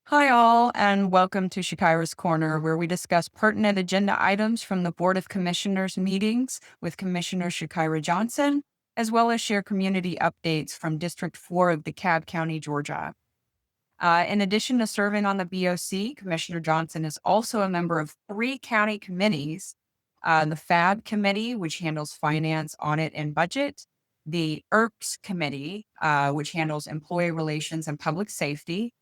Hi, all, and welcome to Shakira's Corner, where we discuss pertinent agenda items from the Board of Commissioners meetings with Commissioner Chakira Johnson, as well as share community updates from District 4 of DeKalb County, Georgia. In addition to serving on the BOC, Commissioner Johnson is also a member of three county committees: the FAB Committee, which handles finance, audit, and budget; the ERPS Committee, which handles employee relations and public safety;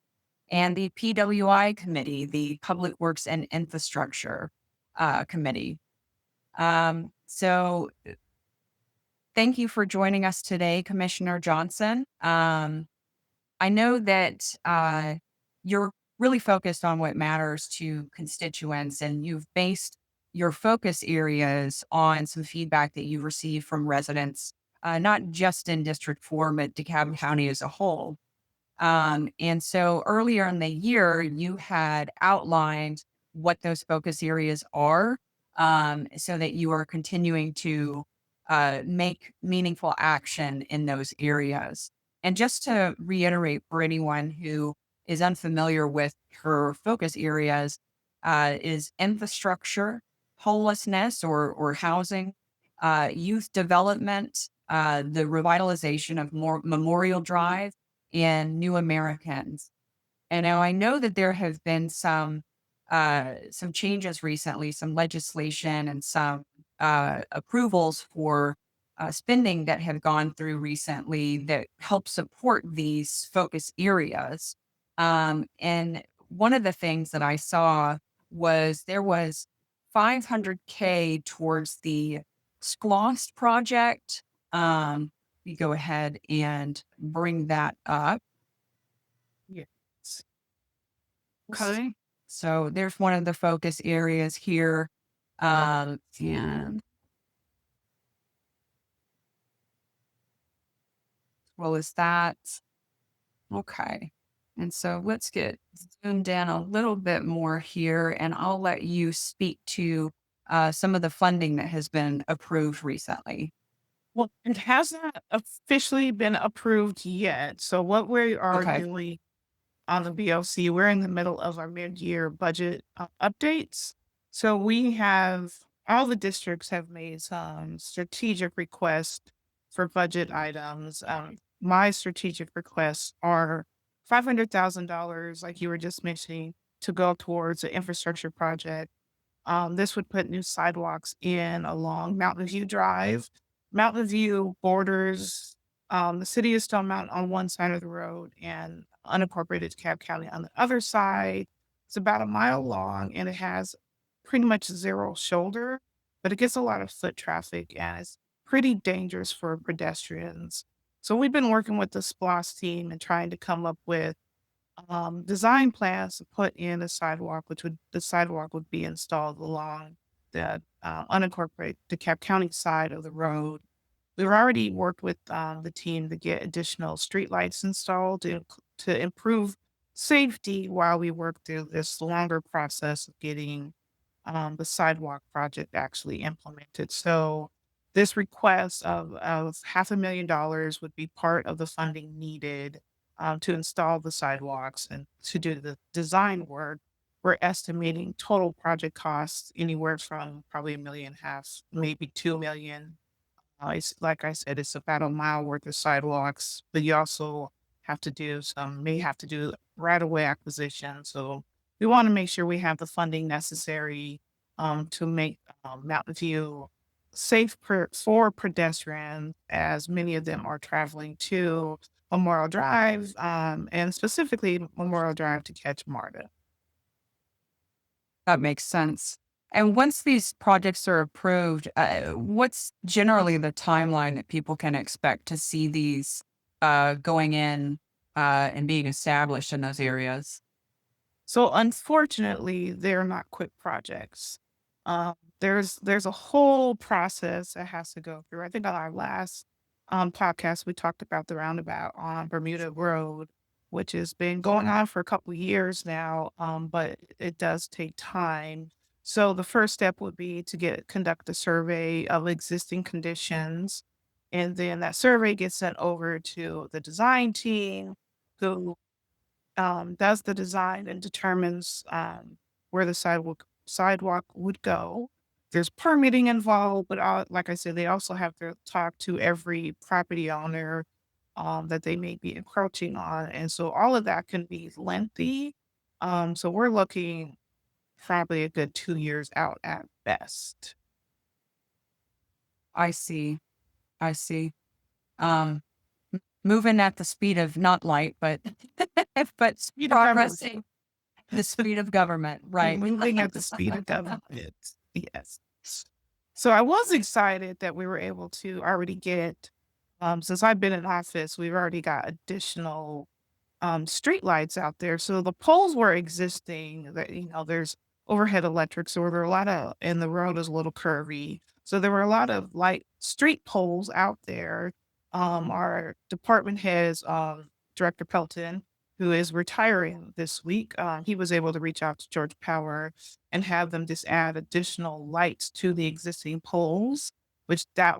and the PWI committee, the Public Works and Infrastructure committee. So thank you for joining us today, Commissioner Johnson. I know that you're really focused on what matters to constituents, and you've based your focus areas on some feedback that you've received from residents, not just in District 4, but DeKalb County as a whole. And so earlier in the year, you had outlined what those focus areas are, so that you are continuing to make meaningful action in those areas. And just to reiterate for anyone who is unfamiliar with her focus areas, is infrastructure, homelessness or housing, youth development, the revitalization of Memorial Drive, and New Americans. And now I know that there have been some changes recently, some legislation and some approvals for spending that have gone through recently that help support these focus areas. And one of the things that I saw was there was 500K towards the SPLOST project. We go ahead and bring that up. Yes. S- Okay. So there's one of the focus areas here. And well, is that okay? And so let's get zoomed in a little bit more here, and I'll let you speak to some of the funding that has been approved recently. Well, it hasn't officially been approved yet. So what we are Okay. doing on the BLC, we're in the middle of our mid-year budget updates. So we have all the districts have made some strategic requests for budget items. My strategic requests are $500,000, like you were just mentioning, to go towards an infrastructure project. This would put new sidewalks in along Mountain View Drive. Mountain View borders the city of Stone Mountain on one side of the road and unincorporated DeKalb County on the other side. It's about a mile long and it has pretty much zero shoulder, but it gets a lot of foot traffic and it's pretty dangerous for pedestrians. So we've been working with the SPLOST team and trying to come up with design plans to put in a sidewalk, the sidewalk would be installed along the unincorporated DeKalb County side of the road. We've already worked with the team to get additional streetlights installed to improve safety while we work through this longer process of getting the sidewalk project actually implemented. So this request of $500,000 would be part of the funding needed to install the sidewalks and to do the design work. We're estimating total project costs anywhere from probably a million and a half, maybe 2 million. It's like I said, it's about a mile worth of sidewalks, but you also may have to do right of way acquisition. So we want to make sure we have the funding necessary to make Mountain View safe for pedestrians, as many of them are traveling to Memorial Drive, and specifically Memorial Drive to catch MARTA. That makes sense. And once these projects are approved, what's generally the timeline that people can expect to see these going in and being established in those areas? So unfortunately, they're not quick projects. There's a whole process that has to go through. I think on our last podcast we talked about the roundabout on Bermuda Road, which has been going on for a couple of years now, but it does take time. So the first step would be to conduct a survey of existing conditions, and then that survey gets sent over to the design team, who does the design and determines where the sidewalk would go. There's permitting involved, but like I said, they also have to talk to every property owner that they may be encroaching on, and so all of that can be lengthy. So we're looking probably a good 2 years out at best. I see. I see. Um, moving at the speed of not light, but but Speed of government. progressing the speed of government, right? Moving at the speed of government. Yes. So I was excited that we were able to already get, since I've been in office, we've already got additional streetlights out there. So the poles were existing that, there's overhead electric. So there were a lot of, and the road is a little curvy. So there were a lot of light street poles out there. Our department heads, Director Pelton, who is retiring this week, he was able to reach out to George Power and have them just add additional lights to the existing poles, which that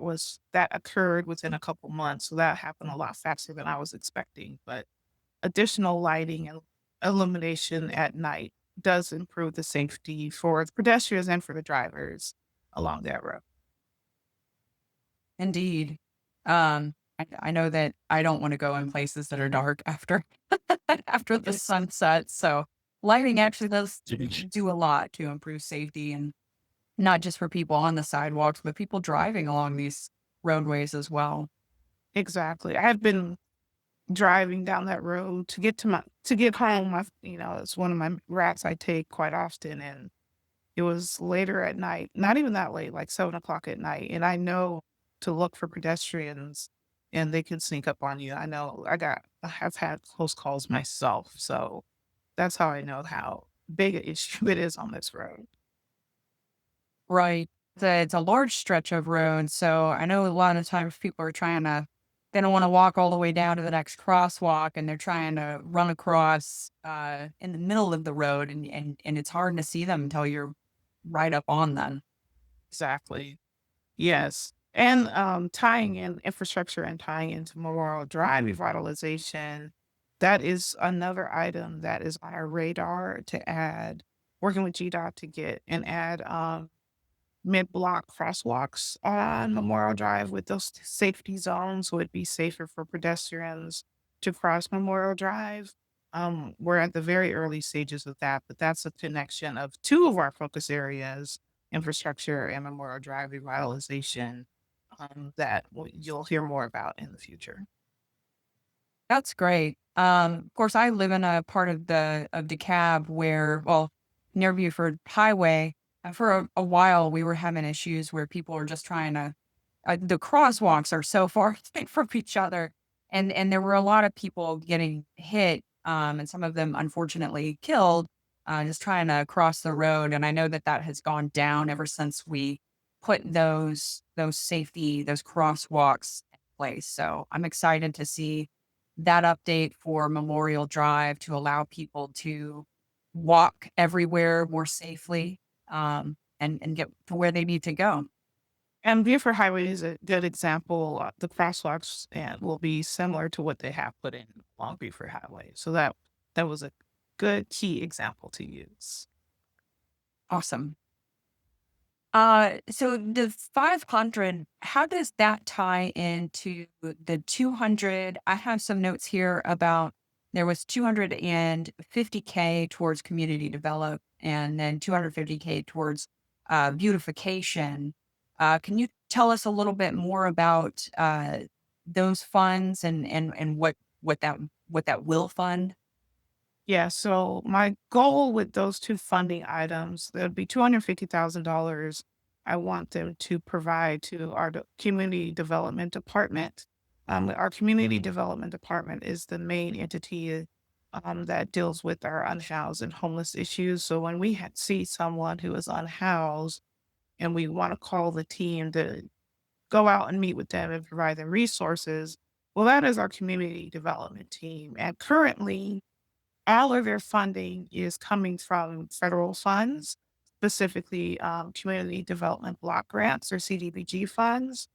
occurred within a couple months. So that happened a lot faster than I was expecting. But additional lighting and illumination at night does improve the safety for the pedestrians and for the drivers along that road. Indeed. I know that I don't want to go in places that are dark after after the sun sets. So lighting actually does do a lot to improve safety and not just for people on the sidewalks, but people driving along these roadways as well. Exactly. I have been driving down that road to get home. It's one of my routes I take quite often, and it was later at night, not even that late, like 7 o'clock at night, and I know to look for pedestrians, and they can sneak up on you. I have had close calls myself, so that's how I know how big an issue it is on this road. Right. It's a large stretch of road. So I know a lot of times people are they don't want to walk all the way down to the next crosswalk and they're trying to run across in the middle of the road and it's hard to see them until you're right up on them. Exactly. Yes. And, tying in infrastructure and tying into Memorial Drive revitalization, that is another item that is on our radar to add, working with GDOT to get and add, mid-block crosswalks on Memorial Drive with those safety zones, so it'd be safer for pedestrians to cross Memorial Drive. We're at the very early stages of that, but that's a connection of two of our focus areas, infrastructure and Memorial Drive revitalization, that you'll hear more about in the future. That's great. Of course, I live in a part of DeKalb where, well, near Buford Highway. For a while, we were having issues where people are just trying to. The crosswalks are so far from each other, and there were a lot of people getting hit, and some of them unfortunately killed, just trying to cross the road. And I know that that has gone down ever since we put those crosswalks in place. So I'm excited to see that update for Memorial Drive to allow people to walk everywhere more safely, and get to where they need to go. And Buford Highway is a good example. The crosswalks will be similar to what they have put in along Buford Highway. So that was a good key example to use. Awesome. So the 500, how does that tie into the 200? I have some notes here about there was 250K towards community develop and then 250K towards beautification. Can you tell us a little bit more about those funds and what that will fund? Yeah, so my goal with those two funding items, there'd be $250,000 I want them to provide to our community development department. Our community development department is the main entity that deals with our unhoused and homeless issues. So when we see someone who is unhoused and we want to call the team to go out and meet with them and provide them resources, well, that is our community development team. And currently, all of their funding is coming from federal funds, specifically community development block grants or CDBG funds.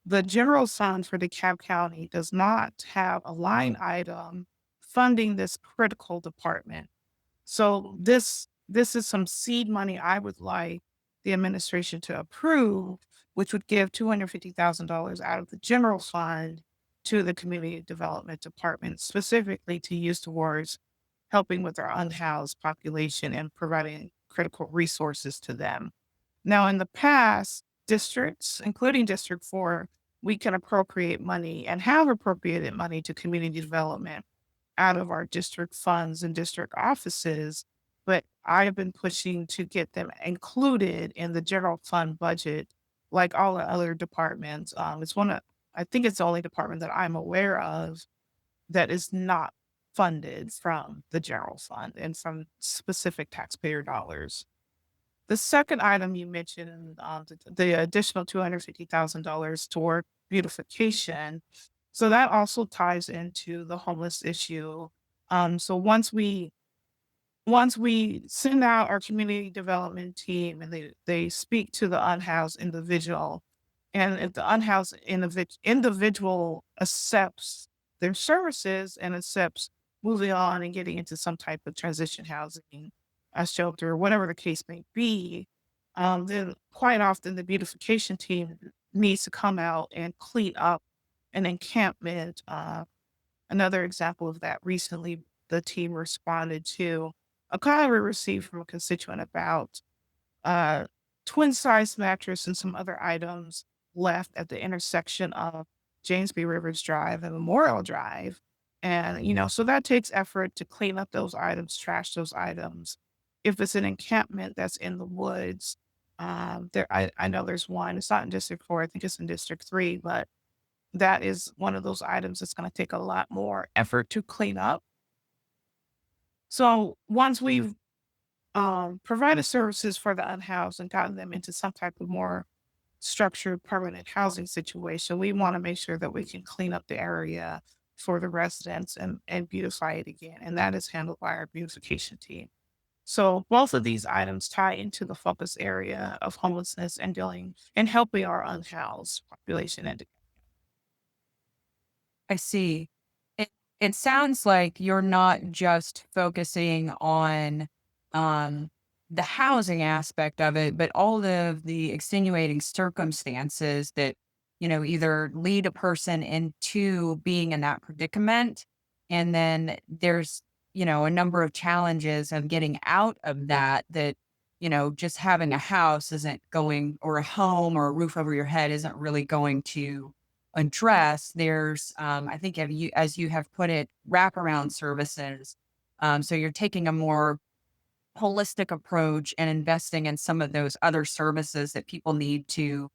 The general fund for DeKalb County does not have a line item funding this critical department. So this is some seed money I would like the administration to approve, which would give $250,000 out of the general fund to the community development department, specifically to use towards helping with our unhoused population and providing critical resources to them. Now, in the past, districts, including District 4, we can appropriate money and have appropriated money to community development out of our district funds and district offices, but I have been pushing to get them included in the general fund budget like all the other departments. I think it's the only department that I'm aware of that is not funded from the general fund and from specific taxpayer dollars. The second item you mentioned, the additional $250,000 toward beautification. So that also ties into the homeless issue. So once we send out our community development team and they speak to the unhoused individual, and if the unhoused individual accepts their services and accepts moving on and getting into some type of transition housing, a shelter, whatever the case may be, then quite often the beautification team needs to come out and clean up an encampment. Another example of that recently, the team responded to a call we received from a constituent about uh, twin size mattress and some other items left at the intersection of James B. Rivers Drive and Memorial Drive. And, so that takes effort to clean up those items, trash those items. If it's an encampment that's in the woods, I know there's one. It's not in District 4. I think it's in District 3, but that is one of those items that's going to take a lot more effort to clean up. So once we've provided services for the unhoused and gotten them into some type of more structured permanent housing situation, we want to make sure that we can clean up the area for the residents and beautify it again. And that is handled by our beautification team. So both of these items tie into the focus area of homelessness and dealing and helping our unhoused population. And I see. It sounds like you're not just focusing on um, the housing aspect of it, but all of the extenuating circumstances that, either lead a person into being in that predicament. And then there's, a number of challenges of getting out of that, just having a house isn't going, or a home or a roof over your head isn't really going to address. There's, I think, as you have put it, wraparound services. So you're taking a more holistic approach and investing in some of those other services that people need to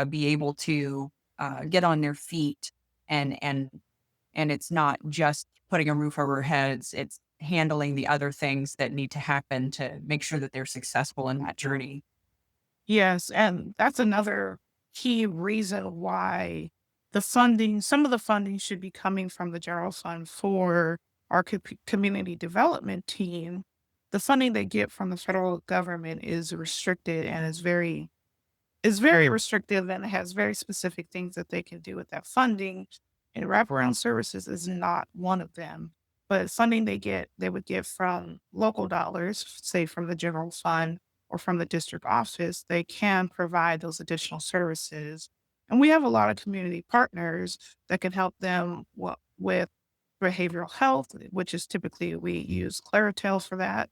be able to get on their feet, and it's not just putting a roof over their heads. It's handling the other things that need to happen to make sure that they're successful in that journey. yes, and that's another key reason why some of the funding should be coming from the general fund for our community development team. The funding they get from the federal government is restricted and is very restrictive, and it has very specific things that they can do with that funding. And wraparound services is not one of them. But funding they would get from local dollars, say from the general fund or from the district office. They can provide those additional services. And we have a lot of community partners that can help them with behavioral health, which is typically we use Claritel for that.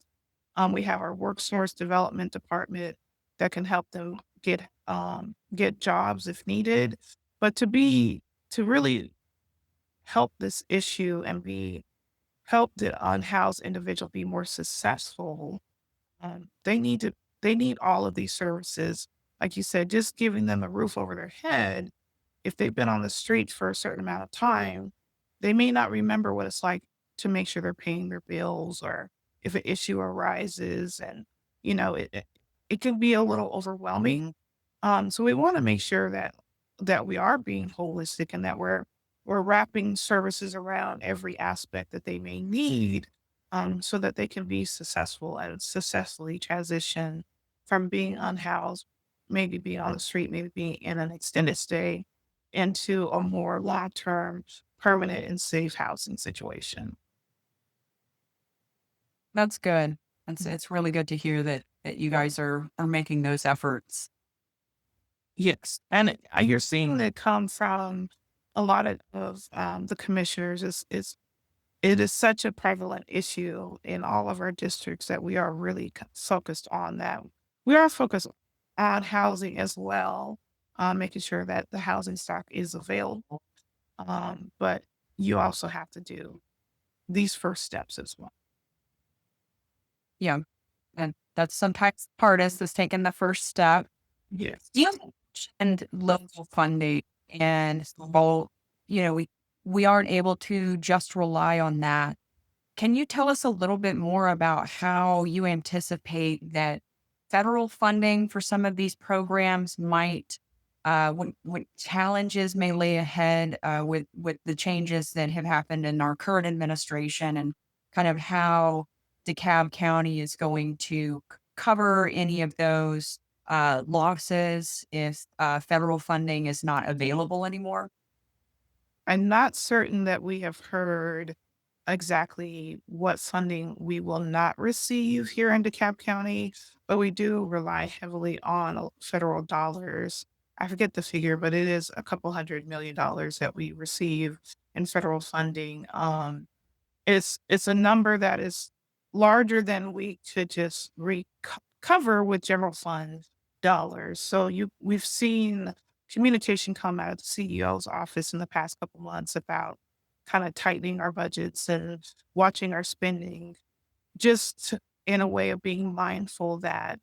We have our workforce development department that can help them get jobs if needed. But to really help this issue and help the unhoused individual be more successful, they need all of these services. Like you said, just giving them a roof over their head, if they've been on the street for a certain amount of time, they may not remember what it's like to make sure they're paying their bills, or if an issue arises, and it can be a little overwhelming. So we want to make sure that we are being holistic and that we're wrapping services around every aspect that they may need, so that they can be successful and successfully transition from being unhoused, maybe being on the street, maybe being in an extended stay, into a more long term, permanent, and safe housing situation. That's good. It's really good to hear that you guys are making those efforts. Yes, and you're seeing that come from a lot of the commissioners. Is It is such a prevalent issue in all of our districts that we are really focused on that. We are focused on housing as well, making sure that the housing stock is available. But you also have to do these first steps as well. Yeah, and that's sometimes hardest is taking the first step. Yes. You mentioned local funding and well, we aren't able to just rely on that. Can you tell us a little bit more about how you anticipate that federal funding for some of these programs might, what challenges may lay ahead with the changes that have happened in our current administration, and kind of how DeKalb County is going to cover any of those losses if federal funding is not available anymore? I'm not certain that we have heard exactly what funding we will not receive here in DeKalb County, but we do rely heavily on federal dollars. I forget the figure, but it is a couple $100 million that we receive in federal funding. It's a number that is larger than we could just recover with general fund dollars. So we've seen communication come out of the CEO's office in the past couple months about kind of tightening our budgets and watching our spending, just in a way of being mindful that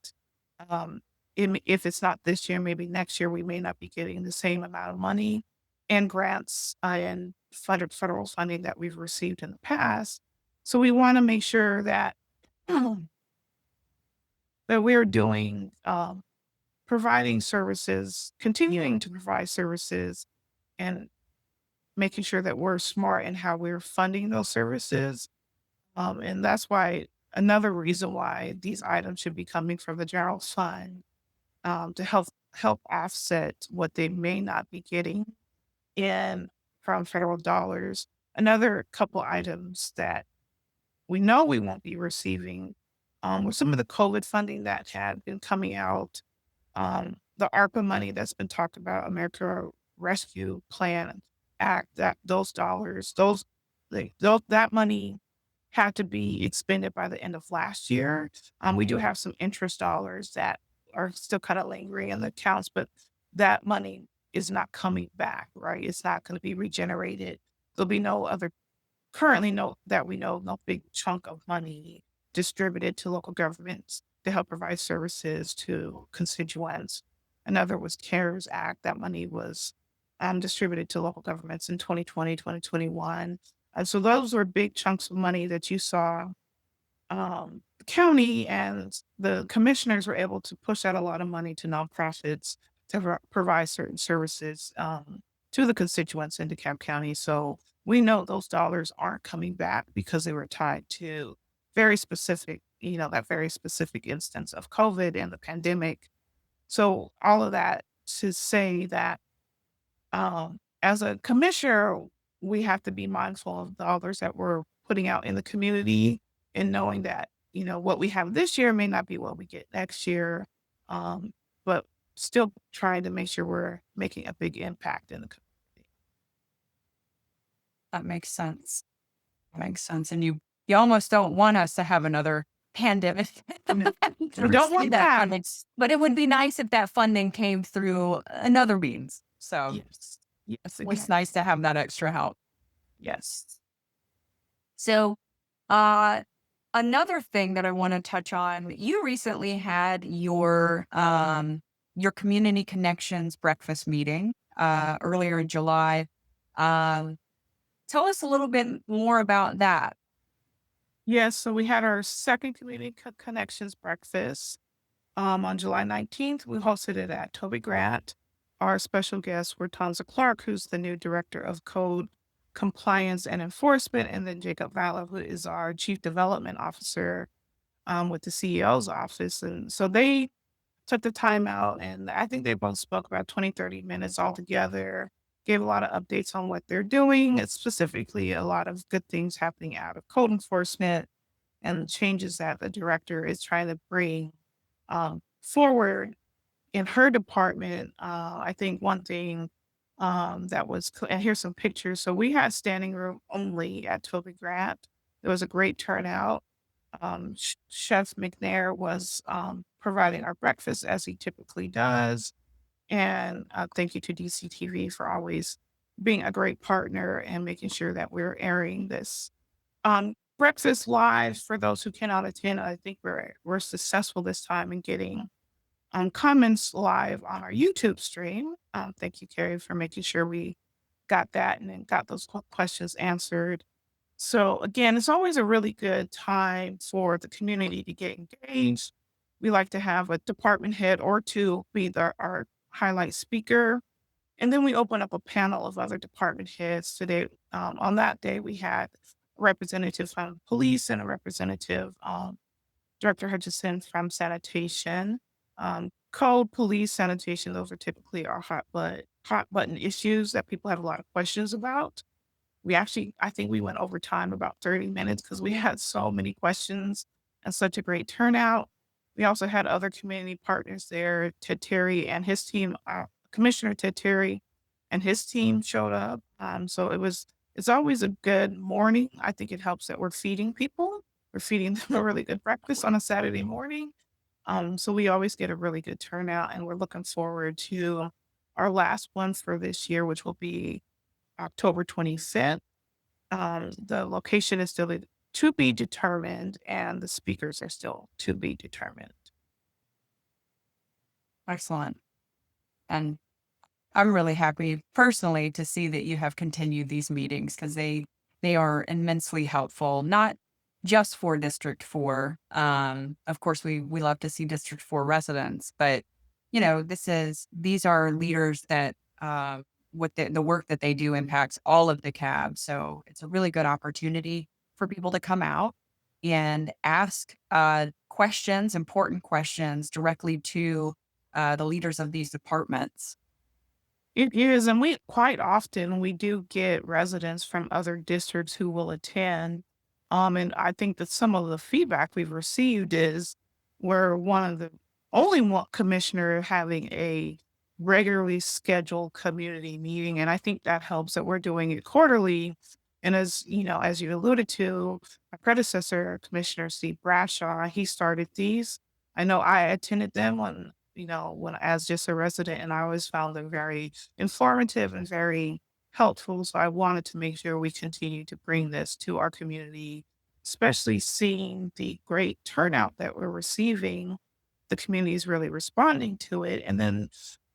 um, if it's not this year, maybe next year, we may not be getting the same amount of money and grants and federal funding that we've received in the past. So we want to make sure that that we're doing providing services, continuing to provide services, and making sure that we're smart in how we're funding those services. And that's why another reason why these items should be coming from the general fund, to help offset what they may not be getting in from federal dollars. Another couple items that we know we won't be receiving, with some of the COVID funding that had been coming out, the ARPA money that's been talked about, America Rescue Plan Act, that those dollars, that money had to be expended by the end of last year. We do have some interest dollars that are still kind of lingering in the accounts, but that money is not coming back, right? It's not going to be regenerated. There'll be no other currently no that we know, no big chunk of money distributed to local governments to help provide services to constituents. Another was CARES Act. That money was distributed to local governments in 2020, 2021. And so those were big chunks of money that you saw, the county and the commissioners were able to push out a lot of money to nonprofits to provide certain services to the constituents in DeKalb County. So we know those dollars aren't coming back because they were tied to very specific, that very specific instance of COVID and the pandemic. So all of that to say that as a commissioner, we have to be mindful of the dollars that we're putting out in the community and knowing that, what we have this year may not be what we get next year. Um, but still trying to make sure we're making a big impact in the community. That makes sense. Makes sense. And you almost don't want us to have another pandemic. No, To we don't receive want that that. funding. But it would be nice if that funding came through another means. So Yes. Yes, it's again. nice to have that extra help. Yes. So uh another thing that I want to touch on, you recently had your community connections breakfast meeting earlier in July. Um Tell us a little bit more about that. Yes. So we had our second community connections breakfast on July 19th. We hosted it at Toby Grant. Our special guests were Tanza Clark, who's the new director of code compliance and enforcement, and then Jacob Valla, who is our chief development officer with the CEO's office. And so they took the time out, and I think they both spoke about 20, 30 minutes altogether, gave a lot of updates on what they're doing, and specifically a lot of good things happening out of code enforcement. and the changes that the director is trying to bring forward in her department. I think one thing that was, and here's some pictures. So we had standing room only at Toby Grant. There was a great turnout. Chef McNair was providing our breakfast as he typically does. And thank you to DCTV for always being a great partner and making sure that we're airing this breakfast live for those who cannot attend. I think we're successful this time in getting comments live on our YouTube stream. Thank you, Carrie, for making sure we got that and then got those questions answered. So again, it's always a really good time for the community to get engaged. We like to have a department head or two be our highlight speaker. And then we open up a panel of other department heads. Today, on that day, we had a representative from police and a representative, Director Hutchison from sanitation. Code, police, sanitation, those are typically our hot button issues that people have a lot of questions about. We actually, I think we went over time about 30 minutes because we had so many questions and such a great turnout. We also had other community partners there. Ted Terry and his team, Commissioner Ted Terry and his team showed up. So it's always a good morning. I think it helps that we're feeding people. We're feeding them a really good breakfast on a Saturday morning. So we always get a really good turnout, and we're looking forward to our last one for this year, which will be October 25th. The location is still to be determined, and the speakers are still to be determined. Excellent. And I'm really happy personally to see that you have continued these meetings because they are immensely helpful, not just for District 4. Of course, we love to see District 4 residents, but these are leaders that what the work that they do impacts all of DeKalb. So it's a really good opportunity for people to come out and ask questions, important questions directly to the leaders of these departments. It is, and we quite often we do get residents from other districts who will attend. And I think that some of the feedback we've received is we're one of the only one commissioner having a regularly scheduled community meeting. And I think that helps that we're doing it quarterly. And as you know, as you alluded to, my predecessor, Commissioner Steve Bradshaw, he started these. I know I attended them when as just a resident, and I always found them very informative and very helpful. So I wanted to make sure we continue to bring this to our community, especially seeing the great turnout that we're receiving. The community is really responding to it. And then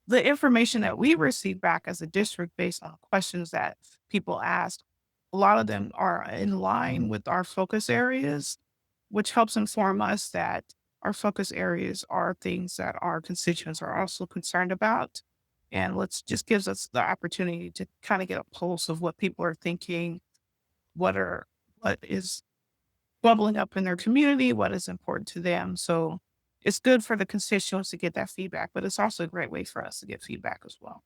the information that we receive back as a district based on questions that people ask, a lot of them are in line with our focus areas, which helps inform us that our focus areas are things that our constituents are also concerned about. And let's just gives us the opportunity to kind of get a pulse of what people are thinking, what is bubbling up in their community, what is important to them. So it's good for the constituents to get that feedback, but it's also a great way for us to get feedback as well.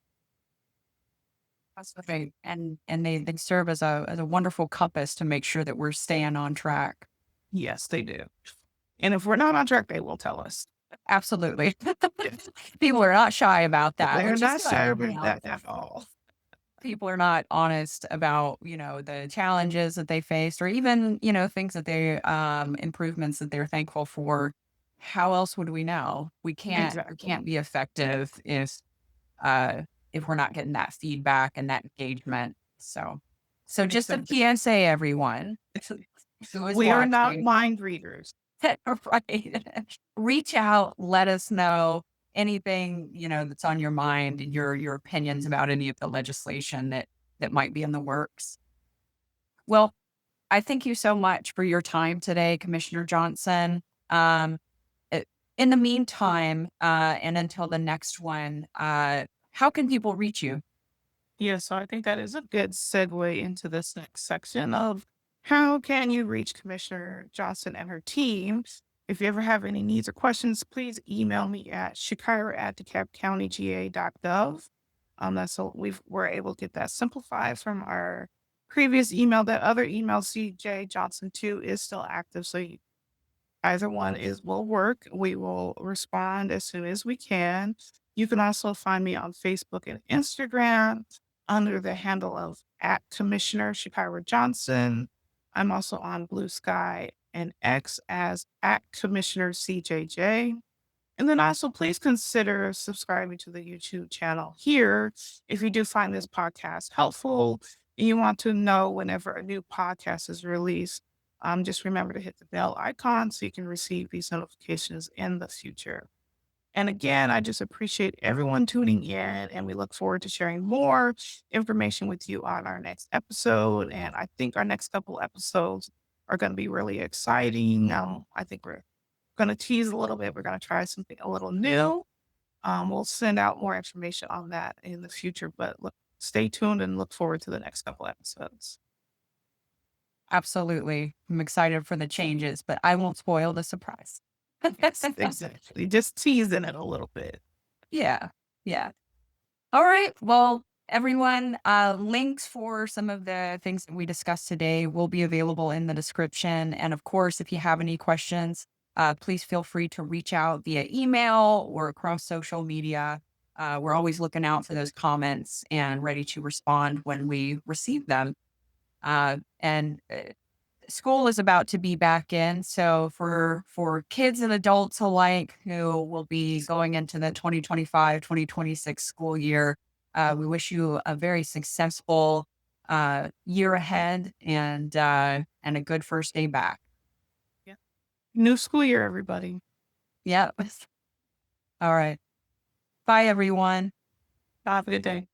That's great. And they serve as a wonderful compass to make sure that we're staying on track. Yes, they do. And if we're not on track, they will tell us. Absolutely. People are not shy about that. They're Which not is good, shy you about know. that at all. People are not honest about, the challenges that they faced or even, things that improvements that they're thankful for. How else would we know? We Exactly. can't be effective if we're not getting that feedback and that engagement. So just a Exactly. PSA, everyone who is We are not watching. mind readers. Right. Reach out, let us know anything, that's on your mind and your opinions about any of the legislation that might be in the works. Well, I thank you so much for your time today, Commissioner Johnson. Um, i- in the meantime, and until the next one, how can people reach you? Yeah, so I think that is a good segue into this next section of how can you reach Commissioner Johnson and her team. If you ever have any needs or questions, please email me at shakira@dekalbcountyga.gov. That's so we're able to get that simplified from our previous email. That other email, CJ Johnson 2, is still active. So Either one is will work. We will respond as soon as we can. You can also find me on Facebook and Instagram under the handle of at Commissioner Chakira Johnson. I'm also on Blue Sky and X as at Commissioner CJJ. And then also, please consider subscribing to the YouTube channel here if you do find this podcast helpful and you want to know whenever a new podcast is released. Just remember to hit the bell icon so you can receive these notifications in the future. And again, I just appreciate everyone tuning in, and we look forward to sharing more information with you on our next episode. And I think our next couple episodes are going to be really exciting. I think we're going to tease a little bit. We're going to try something a little new. We'll send out more information on that in the future, but look, stay tuned and look forward to the next couple episodes. Absolutely. I'm excited for the changes, but I won't spoil the surprise. Yes, exactly. Just teasing it a little bit. Yeah. Yeah. All right. Well, everyone, links for some of the things that we discussed today will be available in the description. And of course, if you have any questions, please feel free to reach out via email or across social media. We're always looking out for those comments and ready to respond when we receive them. And school is about to be back in. So for kids and adults alike who will be going into the 2025-2026 school year, we wish you a very successful year ahead and a good first day back. Yeah. New school year, everybody. Yep. All right. Bye, everyone. Have a good day.